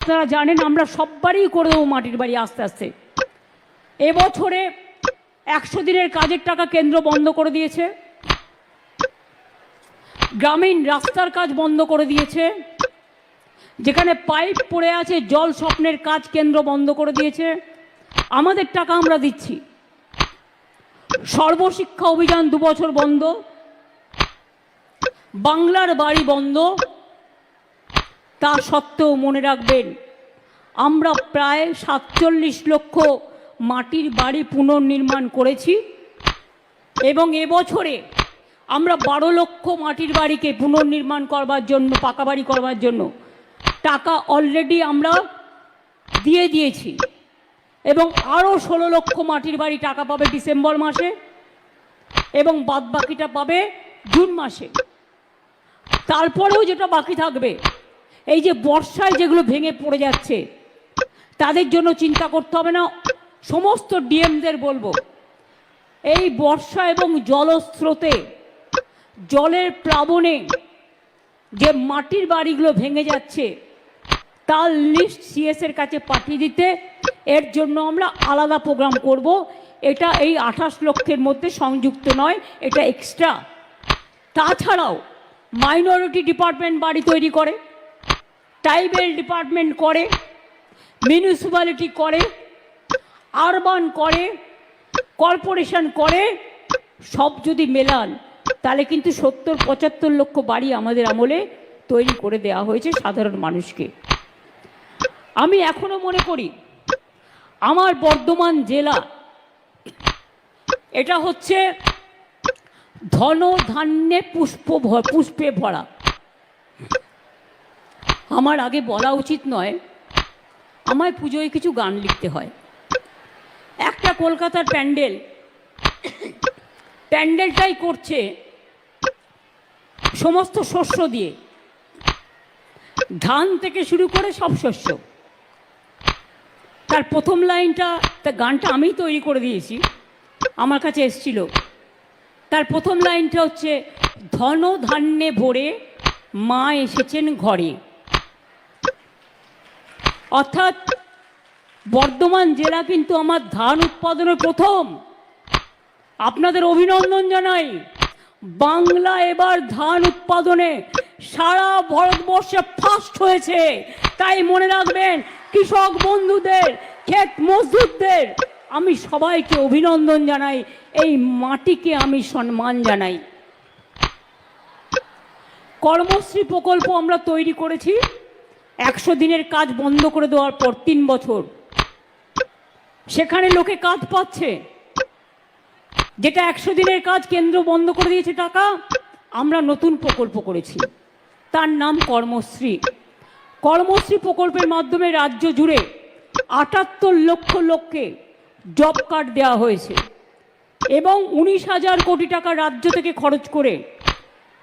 আপনারা জানেন আমরা সববারই করে দেবো মাটির বাড়ি আস্তে আস্তে। এবছরে 100 দিনের কাজের টাকা কেন্দ্র বন্ধ করে দিয়েছে, গ্রামীণ রাস্তার কাজ বন্ধ করে দিয়েছে, যেখানে পাইপ পড়ে আছে জল স্বপ্নের কাজ কেন্দ্র বন্ধ করে দিয়েছে, আমাদের টাকা আমরা দিচ্ছি। সর্বশিক্ষা অভিযান 2 বছর বন্ধ, বাংলার বাড়ি বন্ধ। তা সত্ত্বেও মনে রাখবেন আমরা প্রায় 47 লক্ষ মাটির বাড়ি পুনর্নির্মাণ করেছি এবং এবছরে আমরা 12 লক্ষ মাটির বাড়িকে পুনর্নির্মাণ করবার জন্য, পাকা বাড়ি করবার জন্য টাকা অলরেডি আমরা দিয়ে দিয়েছি এবং আরও 16 লক্ষ মাটির বাড়ি টাকা পাবে ডিসেম্বর মাসে এবং বাদবাকিটা পাবে জুন মাসে। তারপরেও যেটা বাকি থাকবে, এই যে বর্ষায় যেগুলো ভেঙে পড়ে যাচ্ছে তাদের জন্য চিন্তা করতে হবে না। সমস্ত ডিএমদের বলবো, এই বর্ষা এবং জলস্রোতে, জলের প্লাবনে যে মাটির বাড়িগুলো ভেঙে যাচ্ছে তার লিস্ট সিএসের কাছে পাঠিয়ে দিতে। এর জন্য আমরা আলাদা প্রোগ্রাম করব। এটা এই 28 লক্ষের মধ্যে সংযুক্ত নয়, এটা এক্সট্রা। তাছাড়াও মাইনরিটি ডিপার্টমেন্ট বাড়ি তৈরি করে, ট্রাইবেল ডিপার্টমেন্ট করে, মিউনিসিপ্যালিটি করে, আরবান করে, কর্পোরেশন করে। সব যদি মেলান তাহলে কিন্তু 70-75 লক্ষ বাড়ি আমাদের আমলে তৈরি করে দেওয়া হয়েছে সাধারণ মানুষকে। আমি এখনো মনে করি আমার বর্ধমান জেলা এটা হচ্ছে ধন ধান্যে পুষ্পে ভরা। আমার আগে বলা উচিত নয়, আমায় পুজোয় কিছু গান লিখতে হয়। একটা কলকাতার প্যান্ডেলটাই করছে সমস্ত শস্য দিয়ে, ধান থেকে শুরু করে সব শস্য। তার প্রথম লাইনটা, তার গানটা আমি তৈরি করে দিয়েছি, আমার কাছে এসেছিল। তার প্রথম লাইনটা হচ্ছে ধন ধান্যে ভরে মা এসেছেন ঘরে। অর্থাৎ বর্ধমান জেলা কিন্তু আমার ধান উৎপাদনের প্রথম। আপনাদের অভিনন্দন জানাই। বাংলা এবার ধান উৎপাদনে সারা ভারতবর্ষে ফার্স্ট হয়েছে। তাই মনে রাখবেন, কৃষক বন্ধুদের, ক্ষেত মজদুরদের আমি সবাইকে অভিনন্দন জানাই, এই মাটিকে আমি সম্মান জানাই। কর্মশ্রী প্রকল্প আমরা তৈরি করেছি 100 দিনের কাজ বন্ধ করে দেওয়ার পর 3 বছর। সেখানে লোকে কাজ পাচ্ছে। যেটা 100 দিনের কাজ কেন্দ্র বন্ধ করে দিয়েছে টাকা, আমরা নতুন প্রকল্প করেছি, তার নাম কর্মশ্রী। কর্মশ্রী প্রকল্পের মাধ্যমে রাজ্য জুড়ে 78 লক্ষ লোককে জব কার্ড দেওয়া হয়েছে এবং 19,000 কোটি টাকা রাজ্য থেকে খরচ করে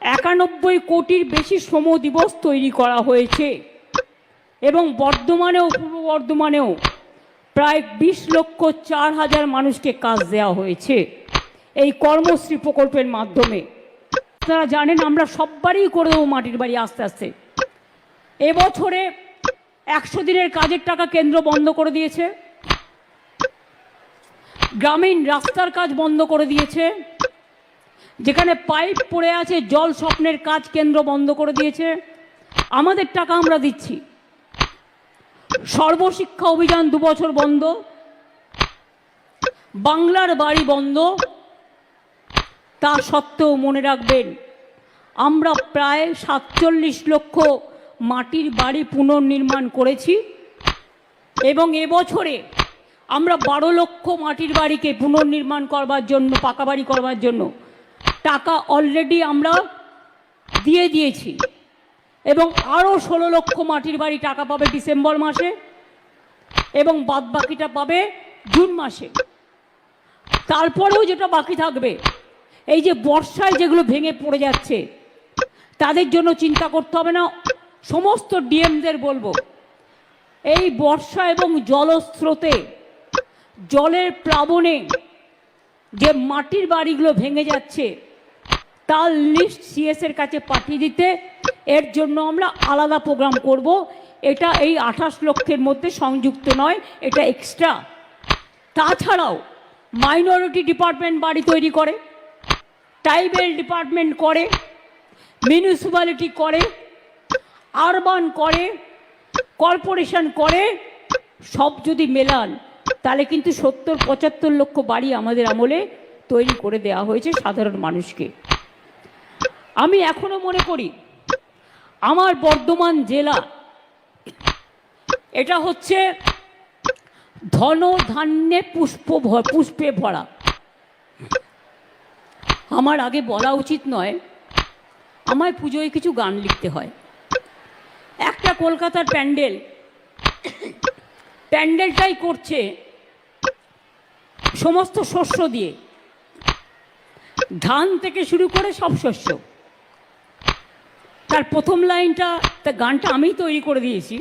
91 কোটির বেশি শ্রম দিবস তৈরি করা হয়েছে এবং বর্ধমানেও, পূর্ব বর্ধমানেও প্রায় 20,04,000 মানুষকে কাজ দেওয়া হয়েছে এই কর্মশ্রী প্রকল্পের মাধ্যমে। আপনারা জানেন আমরা সববারই করে দেবো মাটির বাড়ি আস্তে আস্তে। এবছরে 100 দিনের কাজের টাকা কেন্দ্র বন্ধ করে দিয়েছে, গ্রামীণ রাস্তার কাজ বন্ধ করে দিয়েছে, যেখানে পাইপ পড়ে আছে জল স্বপ্নের কাজ কেন্দ্র বন্ধ করে দিয়েছে, আমাদের টাকা আমরা দিচ্ছি। সর্বশিক্ষা অভিযান 2 বছর বন্ধ, বাংলার বাড়ি বন্ধ। তা সত্ত্বেও মনে রাখবেন আমরা প্রায় 47 লক্ষ মাটির বাড়ি পুনর্নির্মাণ করেছি এবং এবছরে আমরা 12 লক্ষ মাটির বাড়িকে পুনর্নির্মাণ করবার জন্য, পাকা বাড়ি করবার জন্য টাকা অলরেডি আমরা দিয়ে দিয়েছি এবং আরও 16 লক্ষ মাটির বাড়ি টাকা পাবে ডিসেম্বর মাসে এবং বাদবাকিটা পাবে জুন মাসে। তারপরেও যেটা বাকি থাকবে, এই যে বর্ষায় যেগুলো ভেঙে পড়ে যাচ্ছে তাদের জন্য চিন্তা করতে হবে না। সমস্ত ডিএমদের বলবো, এই বর্ষা এবং জলস্রোতে, জলের প্লাবনে যে মাটির বাড়িগুলো ভেঙে যাচ্ছে তার লিস্ট সিএসের কাছে পাঠিয়ে দিতে। এর জন্য আমরা আলাদা প্রোগ্রাম করব। এটা এই 28 লক্ষের মধ্যে সংযুক্ত নয়, এটা এক্সট্রা। তাছাড়াও মাইনরিটি ডিপার্টমেন্ট বাড়ি তৈরি করে, ট্রাইবেল ডিপার্টমেন্ট করে, মিউনিসিপ্যালিটি করে, আরবান করে, কর্পোরেশন করে। সব যদি মেলান তাহলে কিন্তু 70-75 লক্ষ বাড়ি আমাদের আমলে তৈরি করে দেওয়া হয়েছে সাধারণ মানুষকে। আমি এখনো মনে করি আমার বর্ধমান জেলা এটা হচ্ছে ধন ধান্যে পুষ্পে ভরা। আমার আগে বলা উচিত নয়, আমায় পুজোয় কিছু গান লিখতে হয়। একটা কলকাতার প্যান্ডেলটাই করছে সমস্ত শস্য দিয়ে, ধান থেকে শুরু করে সব শস্য। তার প্রথম লাইনটা, তার গানটা আমি তৈরি করে দিয়েছি,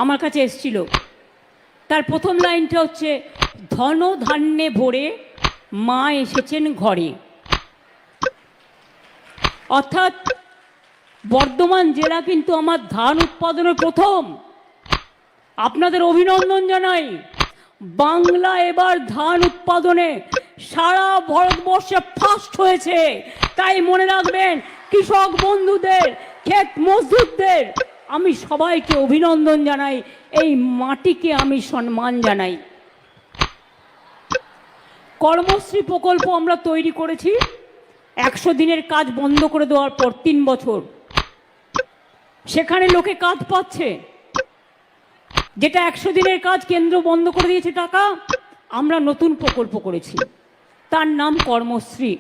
আমার কাছে এসছিল। তার প্রথম লাইনটা হচ্ছে, ধন ধান্যে ভরে মা এসেছেন ঘরে। অর্থাৎ বর্ধমান জেলা কিন্তু আমার ধান উৎপাদনের প্রথম। আপনাদের অভিনন্দন জানাই। বাংলা এবার ধান উৎপাদনে সারা ভারতবর্ষে ফার্স্ট হয়েছে। তাই মনে রাখবেন, কৃষক বন্ধুদের, ক্ষেত মজদুরদের আমি সবাইকে অভিনন্দন জানাই, এই মাটিকে আমি সম্মান জানাই। কর্মশ্রী প্রকল্প আমরা তৈরি করেছি 100 দিনের কাজ বন্ধ করে দেওয়ার পর 3 বছর। সেখানে লোকে কাজ পাচ্ছে। যেটা 100 দিনের কাজ কেন্দ্র বন্ধ করে দিয়েছে টাকা, আমরা নতুন প্রকল্প করেছি, তার নাম কর্মশ্রী।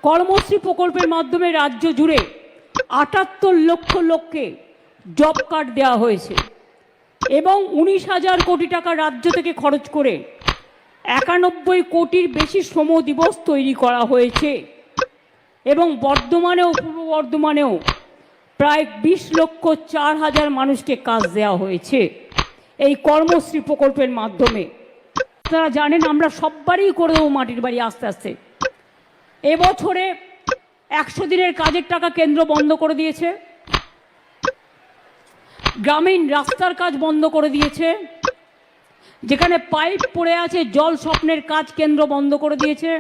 কর্মশ্রী প্রকল্পের মাধ্যমে রাজ্য জুড়ে 78 লক্ষ লোককে জব কার্ড দেওয়া হয়েছে এবং 19,000 কোটি টাকা রাজ্য থেকে খরচ করে 91 কোটির বেশি শ্রম দিবস তৈরি করা হয়েছে। এবং বর্ধমানেও, পূর্ব বর্ধমানেও প্রায় 20,04,000 মানুষকে কাজ দেওয়া হয়েছে এই কর্মশ্রী প্রকল্পের মাধ্যমে। আপনারা জানেন আমরা সববারই করে দেবো মাটির বাড়ি আস্তে আস্তে। এবছরে 100 দিনের কাজের টাকা কেন্দ্র বন্ধ করে দিয়েছে, গ্রামীণ রাস্তার কাজ বন্ধ করে দিয়েছে, যেখানে পাইপ পড়ে আছে জল স্বপ্নের কাজ কেন্দ্র বন্ধ করে দিয়েছে,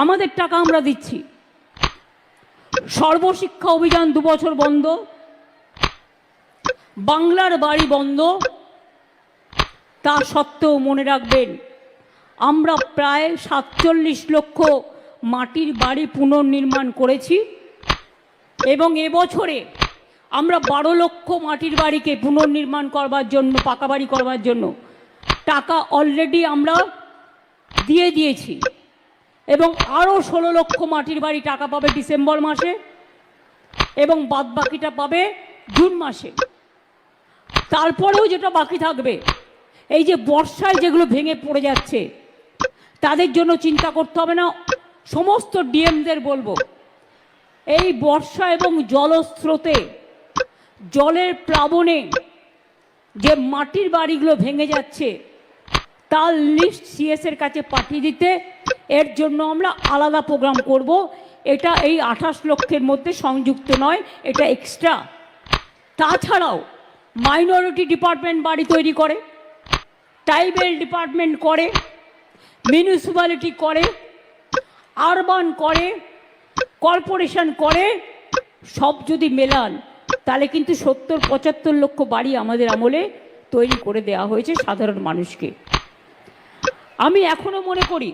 আমাদের টাকা আমরা দিচ্ছি। সর্বশিক্ষা অভিযান 2 বছর বন্ধ, বাংলার বাড়ি বন্ধ। তা সত্ত্বেও মনে রাখবেন, আমরা প্রায় 47 লক্ষ মাটির বাড়ি পুনর্নির্মাণ করেছি এবং এবছরে আমরা 12 লক্ষ মাটির বাড়িকে পুনর্নির্মাণ করবার জন্য, পাকা বাড়ি করবার জন্য টাকা অলরেডি আমরা দিয়ে দিয়েছি এবং আরও 16 লক্ষ মাটির বাড়ি টাকা পাবে ডিসেম্বর মাসে এবং বাদবাকিটা পাবে জুন মাসে। তারপরেও যেটা বাকি থাকবে, এই যে বর্ষায় যেগুলো ভেঙে পড়ে যাচ্ছে তাদের জন্য চিন্তা করতে হবে না। সমস্ত ডিএমদের বলবো, এই বর্ষা এবং জলস্রোতে, জলের প্লাবনে যে মাটির বাড়িগুলো ভেঙে যাচ্ছে তার লিস্ট সিএসের কাছে পাঠিয়ে দিতে। এর জন্য আমরা আলাদা প্রোগ্রাম করব। এটা এই 28 লক্ষের মধ্যে সংযুক্ত নয়, এটা এক্সট্রা। তাছাড়াও মাইনরিটি ডিপার্টমেন্ট বাড়ি তৈরি করে, ট্রাইবেল ডিপার্টমেন্ট করে, মিউনিসিপ্যালিটি করে, আরবান করে, কর্পোরেশন করে। সব যদি মেলান তাহলে কিন্তু 70-75 লক্ষ বাড়ি আমাদের আমলে তৈরি করে দেওয়া হয়েছে সাধারণ মানুষকে। আমি এখনো মনে করি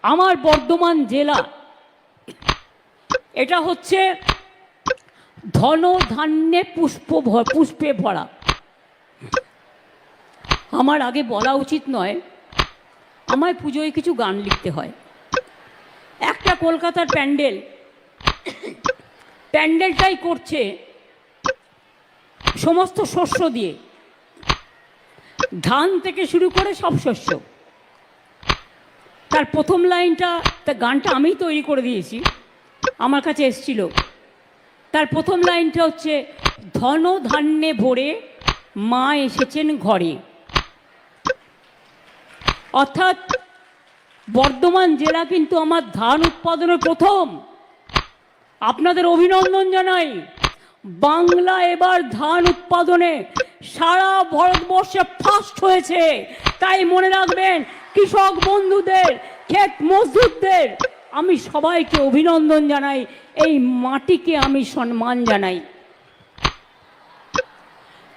আমার বর্ধমান জেলা এটা হচ্ছে ধন ধান্যে পুষ্পে ভরা। আমার আগে বলা উচিত নয়, আমায় পুজোয় কিছু গান লিখতে হয়। একটা কলকাতার প্যান্ডেলটাই করছে সমস্ত শস্য দিয়ে, ধান থেকে শুরু করে সব শস্য। তার প্রথম লাইনটা, তার গানটা আমি তৈরি করে দিয়েছি, আমার কাছে এসছিল। তার প্রথম লাইনটা হচ্ছে, ধন ধান্যে ভরে মা এসেছেন ঘরে। অর্থাৎ বর্ধমান জেলা কিন্তু আমার ধান উৎপাদনের প্রথম। আপনাদের অভিনন্দন জানাই। বাংলা এবার ধান উৎপাদনে সারা ভারতবর্ষে ফার্স্ট হয়েছে। তাই মনে রাখবেন, কৃষক বন্ধুদের, ক্ষেত মজদুরদের আমি সবাইকে অভিনন্দন জানাই, এই মাটিকে আমি সম্মান জানাই।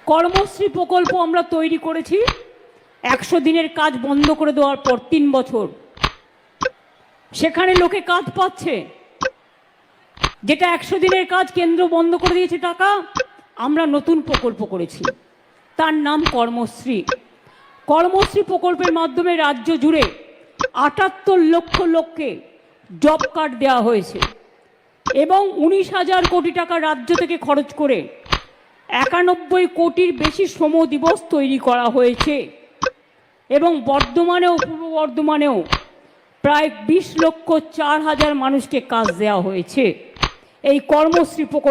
কর্মশ্রী প্রকল্প আমরা তৈরি করেছি 100 দিনের কাজ বন্ধ করে দেওয়ার পর 3 বছর। সেখানে লোকে কাজ পাচ্ছে। যেটা 100 দিনের কাজ কেন্দ্র বন্ধ করে দিয়েছে টাকা, আমরা নতুন প্রকল্প করেছি, তার নাম কর্মশ্রী। কর্মশ্রী প্রকল্পের মাধ্যমে রাজ্য জুড়ে 78 লক্ষ লোককে জব কার্ড দেওয়া হয়েছে এবং 19,000 কোটি টাকা রাজ্য থেকে খরচ করে 91 কোটির বেশি শ্রম দিবস তৈরি করা হয়েছে এবং বর্ধমানেও, পূর্ব বর্ধমানেও প্রায় 20,04,000 মানুষকে কাজ দেওয়া হয়েছে এই কর্মশ্রী প্রকল্প।